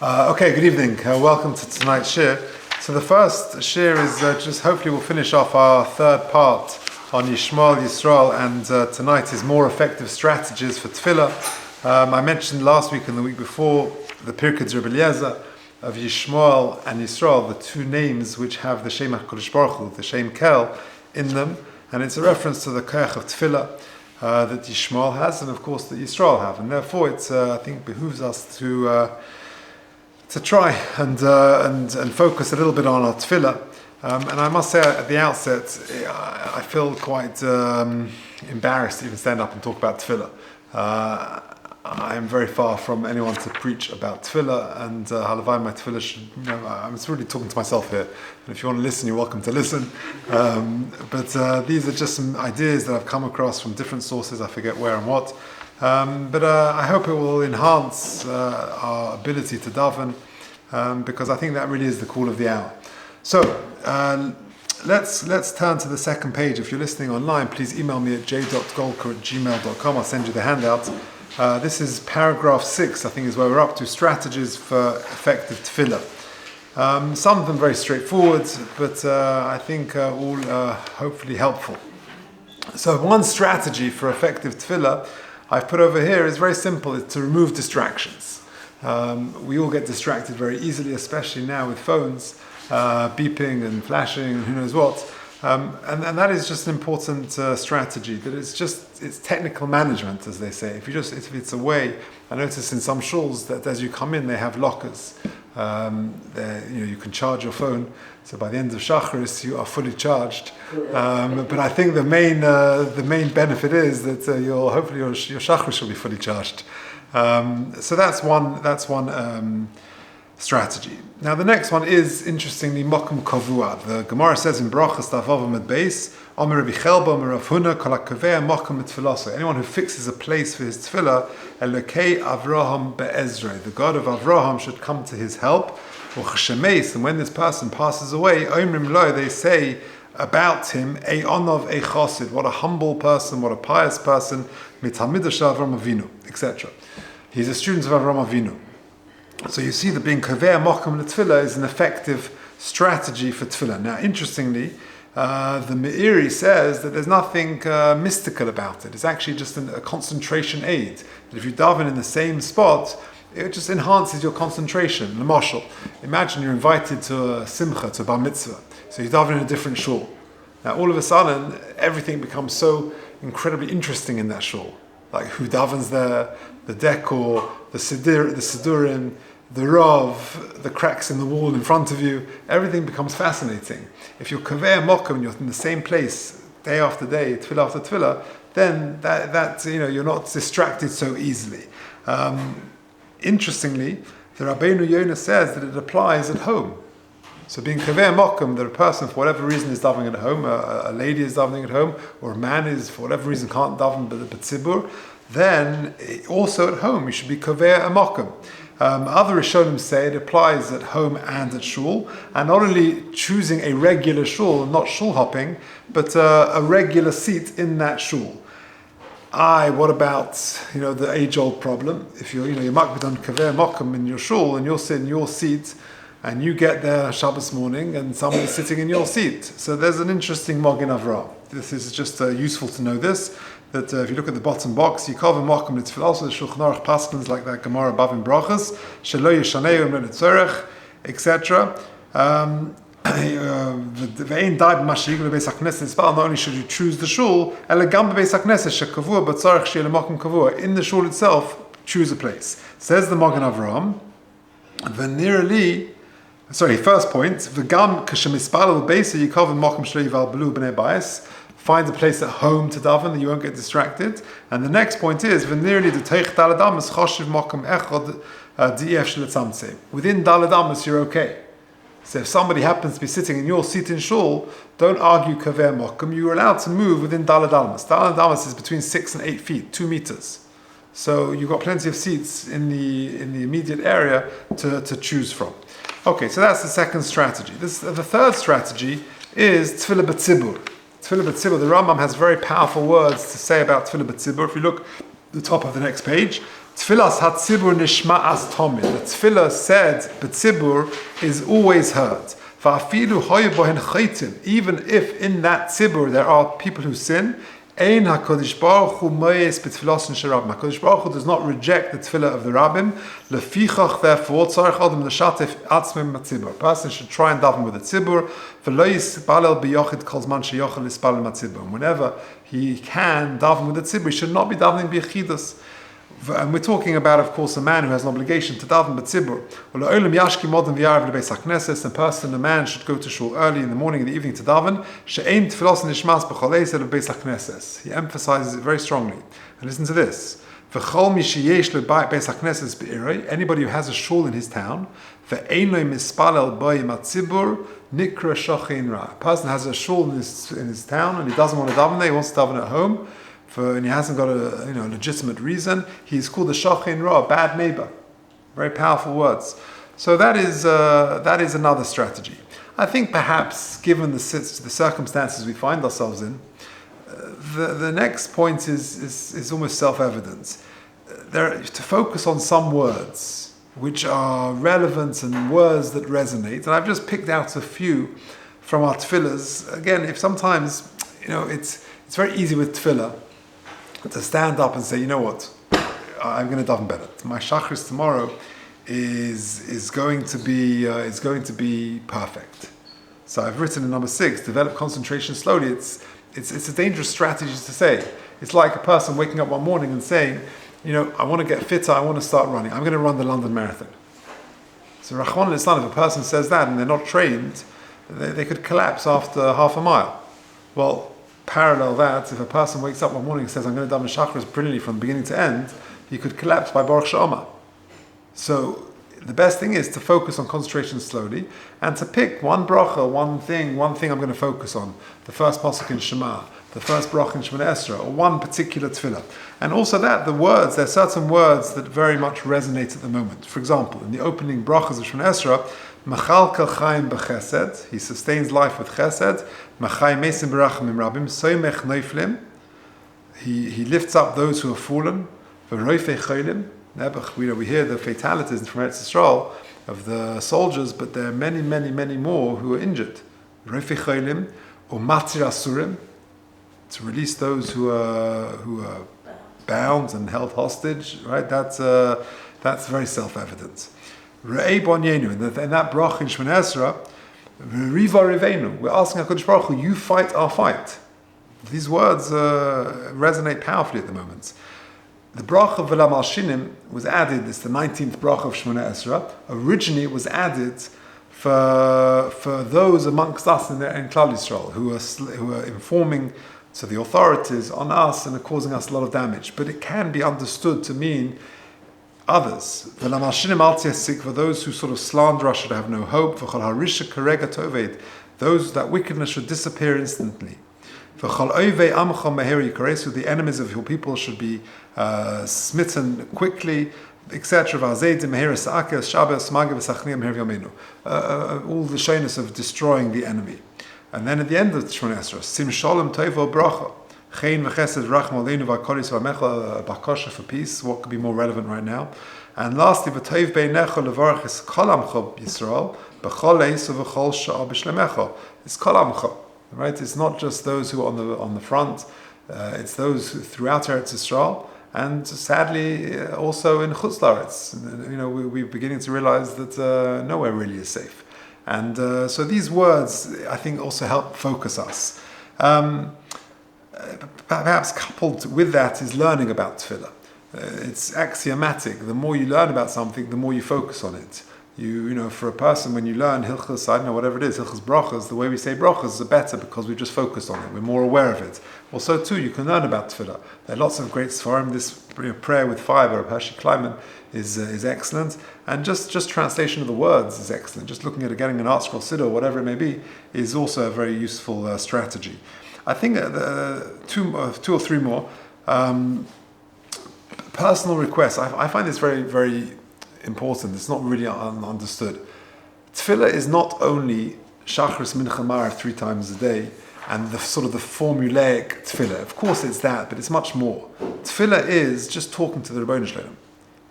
Okay, good evening. Welcome to tonight's shir. So the first shir is just hopefully we'll finish off our third part on Yishmael, Yisrael, and tonight is more effective strategies for Tefilla. I mentioned last week and the week before the Pirkei Rabbi of Yishmael and Yisrael, the two names which have the Shem HaKadosh Baruch Hu, the Shem Kel, in them, and it's a reference to the Koach of Tefilla that Yishmael has, and of course that Yisrael have, and therefore it I think behooves us to try and focus a little bit on our tefillah. And I must say at the outset, I feel quite embarrassed to even stand up and talk about tefillah. I am very far from anyone to preach about tefillah, and halavai my tefillah should, I'm really talking to myself here. And if you want to listen, you're welcome to listen. But these are just some ideas that I've come across from different sources, I forget where and what. But I hope it will enhance our ability to daven, because I think that really is the call of the hour. So let's turn to the second page. If you're listening online, please email me at j.golker@gmail.com. I'll send you the handout. This is paragraph 6, I think is where we're up to, strategies for effective tefillah. Some of them very straightforward, but I think all hopefully helpful. So one strategy for effective tefillah I've put over here is very simple. It's to remove distractions. We all get distracted very easily, especially now with phones beeping and flashing and who knows what. And that is just an important strategy. That it's technical management, as they say. If it's a way, I notice in some shuls that as you come in, they have lockers. You can charge your phone. So by the end of Shacharis, you are fully charged. But I think the main benefit is that hopefully your Shacharis will be fully charged. So that's one strategy. Now the next one is, interestingly, Mokum Kavua. The Gemara says in Brachas Tavav Amud Beis, Omer Rabbi Chelba, Omer Rav Huna, Kol HaKaveh Mokum Tefillah. Anyone who fixes a place for his tefillah, Elokei Avraham Be'ezrei. The God of Avraham should come to his help. And when this person passes away, Omrim Lo, they say about him, E'onov E'chosid, what a humble person, what a pious person, Mitamidash Avram Avinu, etc. He's a student of Avram Avinu. So you see that being Kaveh Mokum L'Tefillah is an effective strategy for Tefillah. Now, interestingly, the Meiri says that there's nothing mystical about it. It's actually just a concentration aid. That if you daven in the same spot, it just enhances your concentration. L'mashal, imagine you're invited to a simcha, to a bar mitzvah. So you daven in a different shul. Now, all of a sudden, everything becomes so incredibly interesting in that shul. Like who davens there, the decor, the sidurim, the rav, the cracks in the wall in front of you. Everything becomes fascinating. If you're kaveh mokum and you're in the same place day after day, tefillah after tefillah, then that you're not distracted so easily. Interestingly, the Rabbeinu Yonah says that it applies at home. So being kaveh mokum, that a person for whatever reason is davening at home, a lady is davening at home, or a man is for whatever reason can't daven but tzibur, then also at home you should be kaveh mokum. Other Rishonim say it applies at home and at shul, and not only choosing a regular shul, not shul hopping, but a regular seat in that shul. What about the age-old problem? If you're makbid on kaveh mokum in your shul and you're sitting in your seat, and you get there Shabbos morning and someone is sitting in your seat. So there's an interesting Mogen Avraham. This is just useful to know this, that if you look at the bottom box, Yikov and Mokum L'Tefillah, also the Shulchan Aruch Paskins like that Gemara above in Brachas, Shelo Yishaneu Imre L'Tzorech, etc. Ve'ein dai b'mashiyig lebeis hakneses. Not only should you choose the shul, ele gam bebeis hakneses shekavua b'tzorech she'ele mokum kavua. In the shul itself, choose a place. Says the Mogen Avraham, v'nirali. First point, v'gam k'shemispalel beisa yikov v'mokum shlo yivalbelu b'nei bayis. Find a place at home to daven that you won't get distracted. And the next point is v'nirli d'teich daled amos choshev mokum echad di'ef sheletzamtzei. Within daled amos you're okay. So if somebody happens to be sitting in your seat in shul, don't argue kaveh mokum. You're allowed to move within daled amos. Daled amos is between 6 and 8 feet, 2 meters. So you've got plenty of seats in the immediate area to choose from. Okay, so that's the second strategy. The third strategy is tefillah b'tzibur. Tefillah b'tzibur, the Rambam has very powerful words to say about tefillah b'tzibur. If you look at the top of the next page, Tefillas hatzibur nishma'as tomid. The tefillah said b'tzibur is always heard. Va'afilu hoyu bohen chaitim. Even if in that tzibur there are people who sin, ein HaKadosh Baruch Hu moyes b'tefillas sherabbim. HaKadosh Baruch Hu does not reject the tefillah of the rabbim. Lefichach, therefore, tzarich adam l'shatef atzmim b'tzibur. A person should try and daven with the tzibur. V'lo yispalel b'yochid kol zman sheyochel yispalel b'tzibur. Whenever he can daven with the tzibur, he should not be davening b'yechidus. And we're talking about, of course, a man who has an obligation to daven b'tzibur. A person, a man, should go to shul early in the morning and the evening to daven. He emphasizes it very strongly. And listen to this. Anybody who has a shul in his town, a person has a shul in his town and he doesn't want to daven there, he wants to daven at home, and he hasn't got a legitimate reason, he's called a shachin ra, a bad neighbor. Very powerful words. So that is another strategy. I think perhaps, given the circumstances we find ourselves in, the next point is almost self-evident. To focus on some words which are relevant and words that resonate, and I've just picked out a few from our tefillahs. Again, if sometimes it's very easy with tefillah to stand up and say, you know what, I'm going to daven better. My shachris tomorrow is going to be perfect. So I've written in number 6, develop concentration slowly. It's a dangerous strategy to say. It's like a person waking up one morning and saying, I want to get fitter, I want to start running. I'm going to run the London Marathon. So Rahman al-Islam, if a person says that and they're not trained, they could collapse after half a mile. Well, parallel that, if a person wakes up one morning and says, I'm going to daven shachris brilliantly from beginning to end, he could collapse by Baruch She'amar. So the best thing is to focus on concentration slowly and to pick one bracha, one thing I'm going to focus on. The first pasuk in Shema, the first bracha in Shemona Esrei, or one particular tefillah. And also there are certain words that very much resonate at the moment. For example, in the opening brachas of Shemona Esrei, Machalkel Chaim b'chesed, he sustains life with chesed. Machai mesim b'rachamim rabim, soymech noiflim, he lifts up those who have fallen. V'roifei cholim, we hear the fatalities from Eretz Yisrael of the soldiers, but there are many, many, many more who are injured. V'roifei cholim, or matir asurim, to release those who are bound and held hostage. Right? That's very self-evident. Re'ei bonyenu, in that brach in Shemona Esrei, Riva Rivenu, we're asking HaKadosh Baruch Hu, you fight our fight. These words resonate powerfully at the moment. The brach of V'lam al-Shinim was added, it's the 19th brach of Shemona Esrei. Originally it was added for those amongst us in Klal Yisrael who are informing to the authorities on us and are causing us a lot of damage. But it can be understood to mean others. For those who sort of slander us should have no hope. Those that wickedness should disappear instantly. So the enemies of your people should be smitten quickly, etc. All the shyness of destroying the enemy. And then at the end of the Shemona Esrei, Sim Shalom Toivo Bracha. Chein v'chesed rachma aleinu v'akolis v'amecha, bakosha for peace. What could be more relevant right now? And lastly, v'toiv beinecha levarach es kol amcha Yisrael b'chol eis v'chol sha'a b'shlemecha. It's kol amcha, right? It's not just those who are on the front. It's those throughout Eretz Yisrael, and sadly also in Chutz La'aretz. We're beginning to realize that nowhere really is safe. And so these words, I think, also help focus us. Perhaps coupled with that is learning about tefillah. It's axiomatic. The more you learn about something, the more you focus on it. For a person, when you learn Hilchos, I don't know, whatever it is, Hilchos Brachas, the way we say Brachas are better because we just focused on it. We're more aware of it. Also, too, you can learn about tefillah. There are lots of great Sfarim. This prayer with fire by Rabbi Kleiman is excellent. And just translation of the words is excellent. Just looking at it, getting an art scroll siddur, whatever it may be, is also a very useful strategy. I think two or three more. Personal requests. I find this very, very important. It's not really understood. Tefillah is not only Shachris Mincha Marav 3 times a day and the sort of the formulaic tefillah. Of course it's that, but it's much more. Tefillah is just talking to the Rebbeinu Shalom.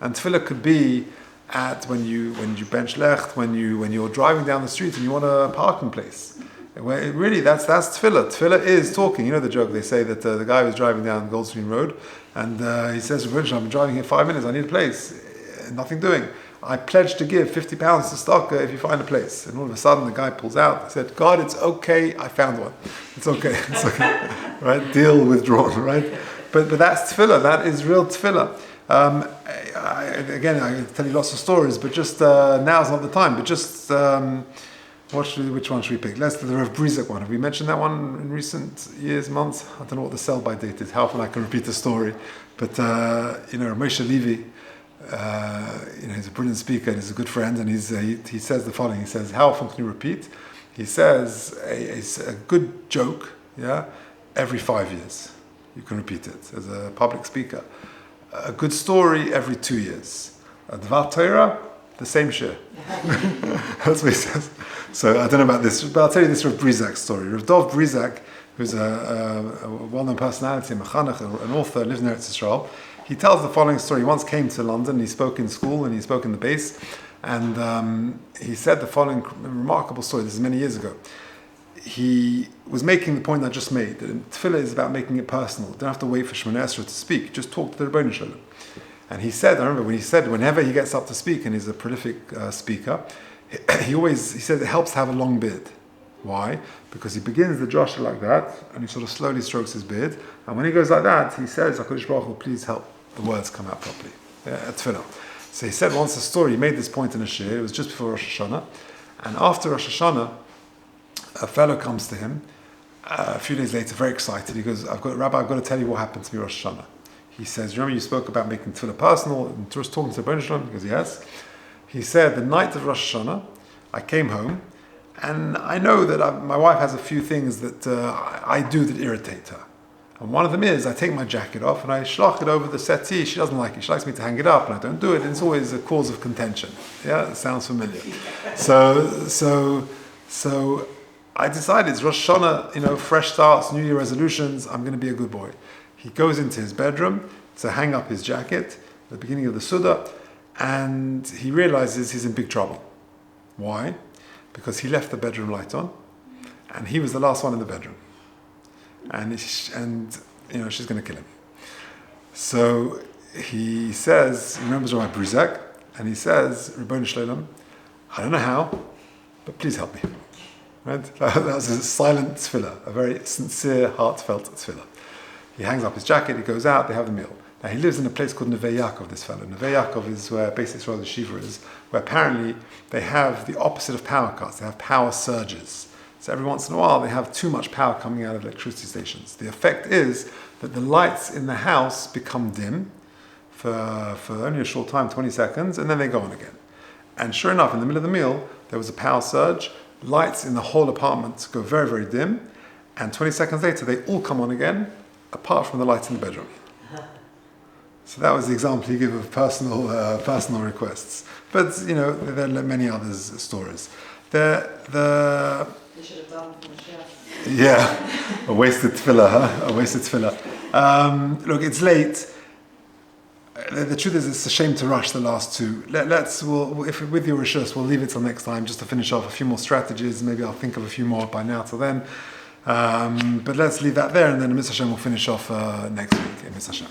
And tefillah could be at when you bench lecht, when you're driving down the street and you want a parking place. Where really that's tefillah. Tefillah is talking. You know the joke they say that the guy was driving down Goldstream Road and he says, "I've been driving here 5 minutes. I need a place. Nothing doing. I pledge to give £50 to Stocker if you find a place." And all of a sudden the guy pulls out. He said, "God, it's okay. I found one. It's okay. It's okay." Right? Deal withdrawn. Right? But that's tefillah. That is real tefillah. I can tell you lots of stories, but just now's not the time. But just which one should we pick? Let's the Rav Brizak one. Have we mentioned that one in recent years, months? I don't know what the sell-by date is. How often I can repeat the story. But Moshe Levi, he's a brilliant speaker and he's a good friend, and he says the following. He says, "How often can you repeat?" He says a good joke, every 5 years. You can repeat it as a public speaker. A good story every 2 years. A Dvar Torah, the same share. That's what he says. So I don't know about this, but I'll tell you this Rav Brizak's story. Rav Dov Brizak, who's a well-known personality, a mechanech, an author, lives in Eretz Yisrael. He tells the following story. He once came to London, he spoke in school and he spoke in the base, and he said the following remarkable story. This is many years ago. He was making the point I just made, that tefillah is about making it personal. You don't have to wait for Shemona Esrei to speak, just talk to the Rabbi Shalom. And he said, I remember when he said, whenever he gets up to speak, and he's a prolific speaker, he said it helps to have a long beard. Why? Because he begins the drasha like that, and he sort of slowly strokes his beard, and when he goes like that, he says, HaKadosh Baruch Hu, please help the words come out properly. At tefillah. So he said once a story, he made this point in a shir, it was just before Rosh Hashanah, and after Rosh Hashanah, a fellow comes to him a few days later, very excited. He goes, Rabbi, I've got to tell you what happened to me Rosh Hashanah. He says, remember you spoke about making tefillah personal and just talking to Rabbi Shalom? He goes, yes. He said, the night of Rosh Hashanah, I came home, and I know that my wife has a few things that I do that irritate her. And one of them is, I take my jacket off and I shlach it over the settee. She doesn't like it. She likes me to hang it up, and I don't do it. And it's always a cause of contention. Yeah, it sounds familiar. So I decided it's Rosh Hashanah, fresh starts, New Year resolutions. I'm going to be a good boy. He goes into his bedroom to hang up his jacket at the beginning of the Suda, and he realizes he's in big trouble. Why? Because he left the bedroom light on, and he was the last one in the bedroom. And she's going to kill him. So he says, he remembers Rabbi Brizak, and he says, Ribono Shel Olam, I don't know how, but please help me. Right? That was a silent tefillah, a very sincere, heartfelt tefillah. He hangs up his jacket, he goes out, they have the meal. Now he lives in a place called Neve Yaakov, this fellow. Neve Yaakov is where Beis Yisrael Yeshiva is, where apparently they have the opposite of power cuts, they have power surges. So every once in a while they have too much power coming out of electricity stations. The effect is that the lights in the house become dim for only a short time, 20 seconds, and then they go on again. And sure enough, in the middle of the meal, there was a power surge, lights in the whole apartment go very, very dim, and 20 seconds later they all come on again, apart from the lights in the bedroom. So that was the example you give of personal requests. But, there are many other stories. They should have done from the chef. Yeah, a wasted tefillah, A wasted tefillah. Look, it's late. The truth is, it's a shame to rush the last two. If with your rishus, we'll leave it till next time just to finish off a few more strategies. Maybe I'll think of a few more by now till then. But let's leave that there, and then Mitzvah Hashem will finish off next week. Mitzvah Hashem.